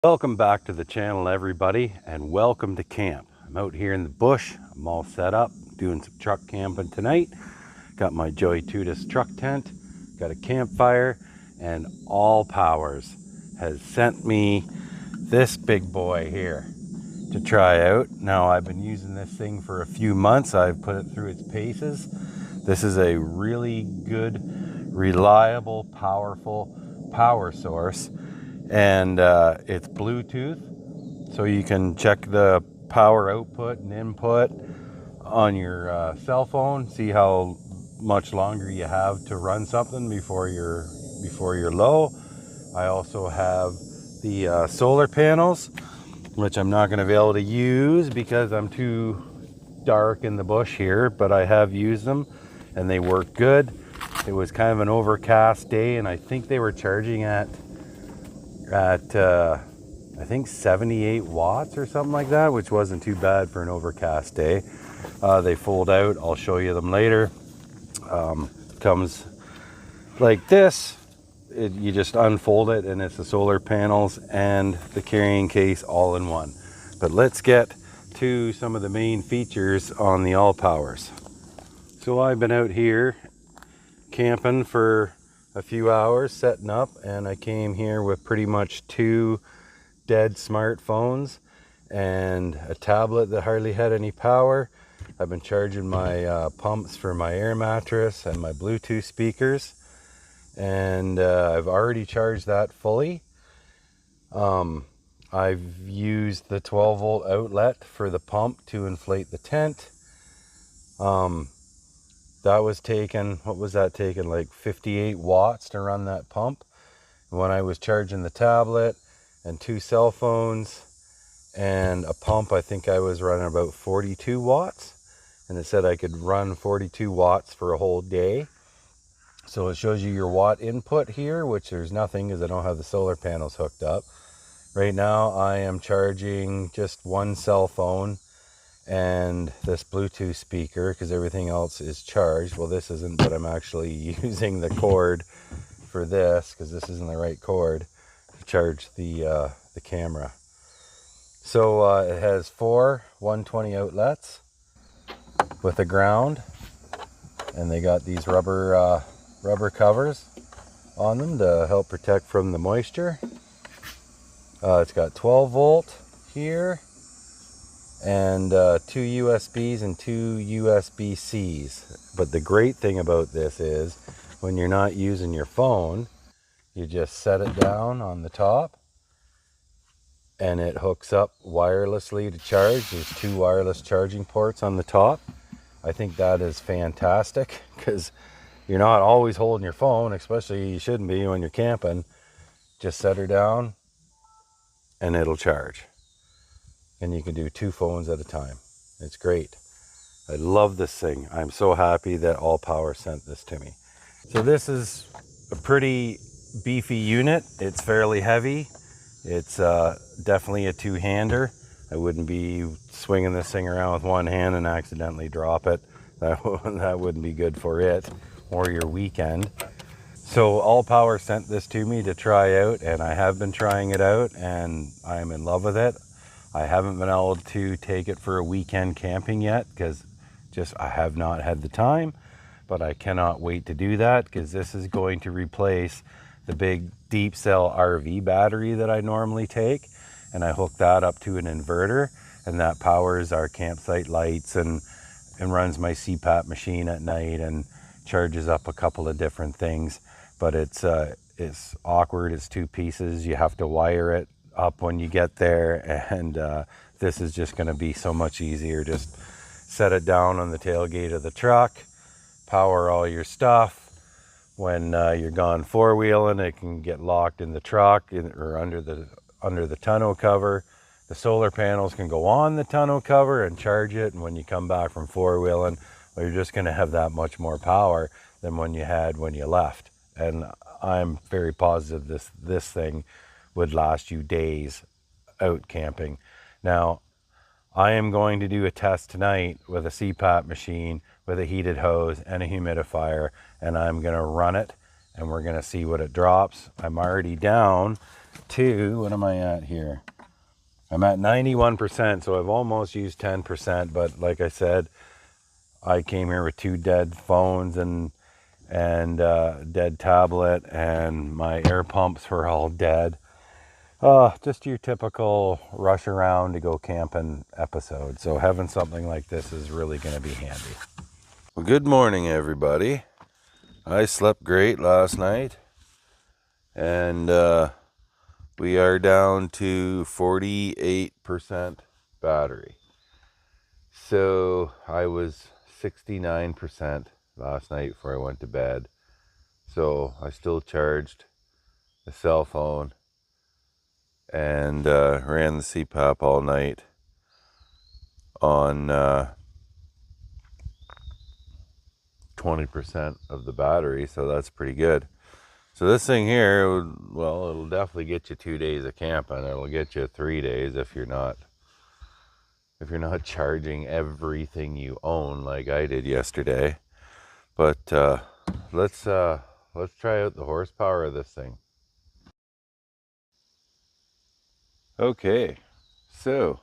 Welcome back to the channel, everybody, and welcome to camp. I'm out here in the bush. I'm all set up, doing some truck camping tonight. Got my Joey Tudis truck tent, got a campfire, and Allpowers has sent me this big boy here to try out. Now, I've been using this thing for a few months. I've put it through its paces. This is a really good, reliable, powerful power source. And it's Bluetooth, so you can check the power output and input on your cell phone, see how much longer you have to run something before you're low. I also have the solar panels, which I'm not going to be able to use because I'm too dark in the bush here, but I have used them and they work good. It was kind of an overcast day, and I think they were charging at I think 78 watts or something like that, which wasn't too bad for an overcast day. They fold out. I'll show you them later. Comes like this. You just unfold it and it's the solar panels and the carrying case all in one. But let's get to some of the main features on the Allpowers. So I've been out here camping for a few hours setting up, and I came here with pretty much 2 dead smartphones and a tablet that hardly had any power. I've been charging my pumps for my air mattress and my Bluetooth speakers, and I've already charged that fully. I've used the 12-volt outlet for the pump to inflate the tent. That was taken, what was that taking, like 58 watts to run that pump. When I was charging the tablet and 2 cell phones and a pump, I think I was running about 42 watts. And it said I could run 42 watts for a whole day. So it shows you your watt input here, which there's nothing because I don't have the solar panels hooked up. Right now I am charging just 1 cell phone and this Bluetooth speaker because everything else is charged. Well, this isn't, but I'm actually using the cord for this because this isn't the right cord to charge the camera. So it has 4 120 outlets with a ground, and they got these rubber covers on them to help protect from the moisture. It's got 12 volt here, and 2 USBs and 2 USB-Cs. But the great thing about this is when you're not using your phone, you just set it down on the top and it hooks up wirelessly to charge. There's 2 wireless charging ports on the top. I think that is fantastic because you're not always holding your phone, especially you shouldn't be when you're camping. Just set her down and it'll charge. And you can do 2 phones at a time. It's great. I love this thing. I'm so happy that Allpower sent this to me. So this is a pretty beefy unit. It's fairly heavy. It's definitely a 2-hander. I wouldn't be swinging this thing around with 1 hand and accidentally drop it. That wouldn't be good for it or your weekend. So Allpower sent this to me to try out, and I have been trying it out and I'm in love with it. I haven't been able to take it for a weekend camping yet because I have not had the time, but I cannot wait to do that because this is going to replace the big deep cell RV battery that I normally take, and I hook that up to an inverter, and that powers our campsite lights and runs my cpap machine at night and charges up a couple of different things. But it's awkward. It's 2 pieces. You have to wire it up when you get there, and this is just going to be so much easier. Just set it down on the tailgate of the truck, power all your stuff. When you're gone 4-wheeling, it can get locked in the truck or under the tonneau cover. The solar panels can go on the tonneau cover and charge it, and when you come back from 4-wheeling, well, you're just going to have that much more power than when you had when you left. And I'm very positive this thing would last you days out camping. Now, I am going to do a test tonight with a cpap machine with a heated hose and a humidifier, and I'm going to run it and we're going to see what it drops. I'm already down to, what am I at here? I'm at 91%, so I've almost used 10%, but like I said, I came here with 2 dead phones and dead tablet, and my air pumps were all dead. Just your typical rush around to go camping episode. So having something like this is really going to be handy. Well, good morning, everybody. I slept great last night, and we are down to 48% battery. So I was 69% last night before I went to bed. So I still charged the cell phone and ran the cpap all night on 20% of the battery, so that's pretty good. So this thing here, well, it'll definitely get you 2 days of camping. It'll get you 3 days if you're not charging everything you own like I did yesterday. But let's try out the horsepower of this thing. Okay, so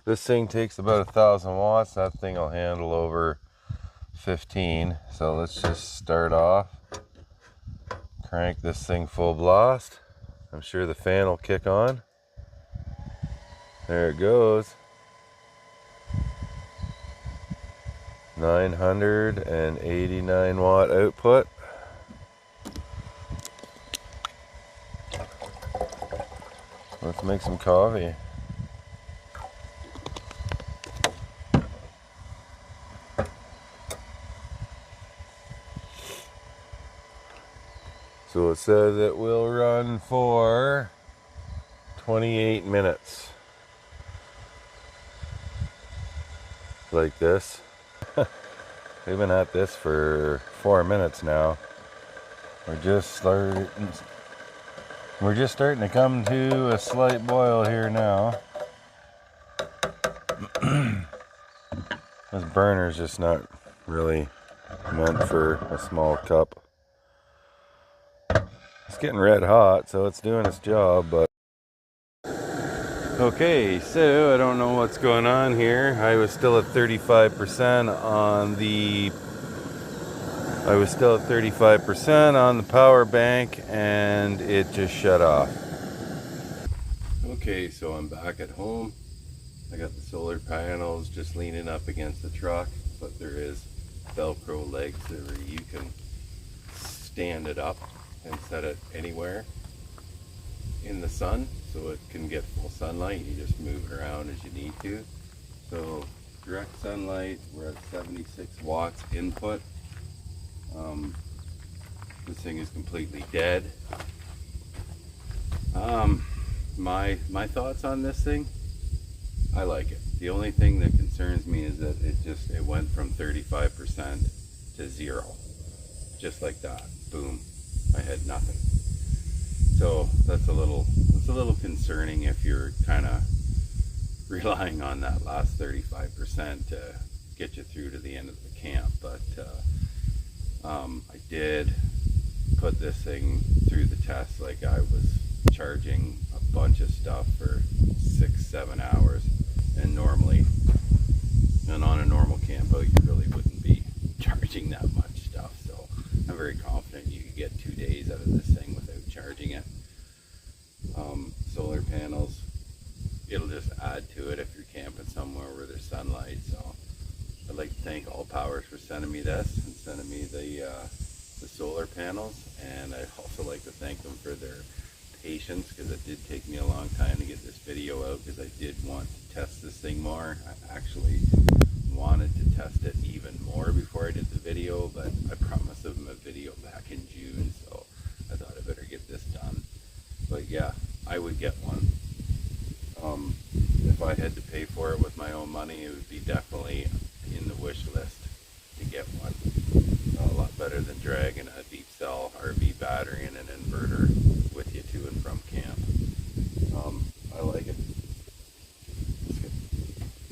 this thing takes about 1,000 watts. That thing will handle over 15. So let's just start off. Crank this thing full blast. I'm sure the fan will kick on. There it goes. 989 watt output. Let's make some coffee. So it says it will run for 28 minutes. Like this. We've been at this for 4 minutes now. We're just starting to come to a slight boil here now. This burner's just not really meant for a small cup. It's getting red hot, so it's doing its job, but okay, so I don't know what's going on here. I was still at 35% on the power bank, and it just shut off. Okay, so I'm back at home. I got the solar panels just leaning up against the truck, but there is Velcro legs where you can stand it up and set it anywhere in the sun so it can get full sunlight. You just move it around as you need to. So direct sunlight, we're at 76 watts input. This thing is completely dead. My thoughts on this thing, I like it. The only thing that concerns me is that it went from 35% to 0, just like that. Boom, I had nothing. So that's a little concerning if you're kind of relying on that last 35% to get you through to the end of the camp. But I did put this thing through the test. Like, I was charging a bunch of stuff for 6-7 hours, and on a normal camp out you really wouldn't be charging that much stuff. So I'm very confident you could get 2 days out of this thing without charging it. Solar panels, it'll just add to it if you're camping somewhere where there's sunlight. So I'd like to thank Allpowers for sending me this and sending me the solar panels, and I'd also like to thank them for their patience, because it did take me a long time to get this video out, because I did want to test this thing more. I actually wanted to test it even more before I did the video, but I promised them a video back in June, so I thought I better get this done. But yeah, I would get one. If I had to pay for it with my own money, it would be definitely in the wish list to get one. A lot better than dragging a deep cell RV battery and an inverter with you to and from camp. I like it.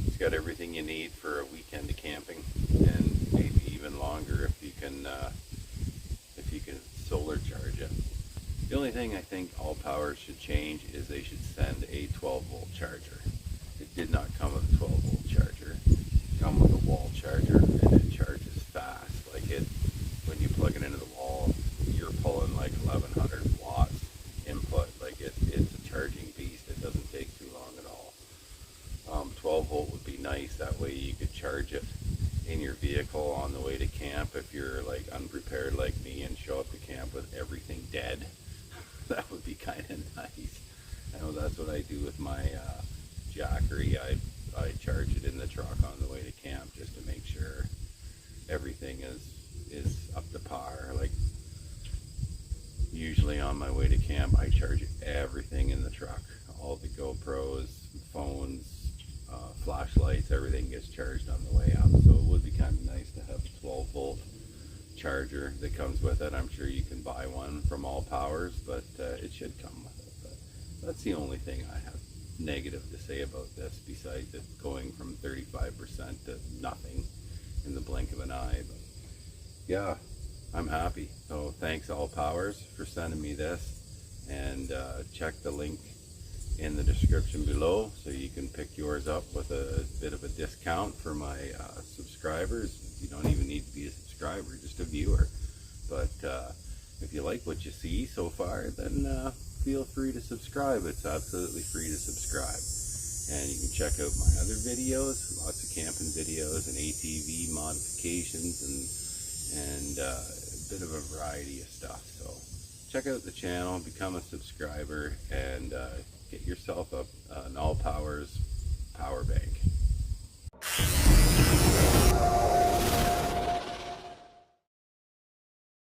It's got everything you need for a weekend of camping, and maybe even longer if you can solar charge it. The only thing I think Allpowers should change is they should send a 12-volt charger. It did not come with a 12-volt charger. It come with a wall charger, and it charges fast. Like it, when you plug it into the wall, you're pulling like 1100 watts input. Like it's a charging beast. It doesn't take too long at all. 12 volt would be nice. That way you could charge it in your vehicle on the way to camp if you're like unprepared like me and show up to camp with everything dead. That would be kind of nice. I know that's what I do with my Jackery. I charge it in the truck on the way to camp just to make sure everything is up to par. Like usually on my way to camp, I charge everything in the truck. All the GoPros, phones, flashlights, everything gets charged on the way up. So it would be kind of nice to have a 12 volt charger that comes with it. I'm sure you can buy one from Allpowers, but it should come with it. But that's the only thing I have negative to say about this, besides it going from 35% to nothing in the blink of an eye. But yeah, I'm happy. So thanks Allpowers for sending me this, and check the link in the description below so you can pick yours up with a bit of a discount for my subscribers. You don't even need to be a subscriber, just a viewer. But if you like what you see so far, then feel free to subscribe. It's absolutely free to subscribe. And you can check out my other videos, lots of camping videos and ATV modifications and a bit of a variety of stuff. So check out the channel, become a subscriber, and get yourself an Allpowers power bank.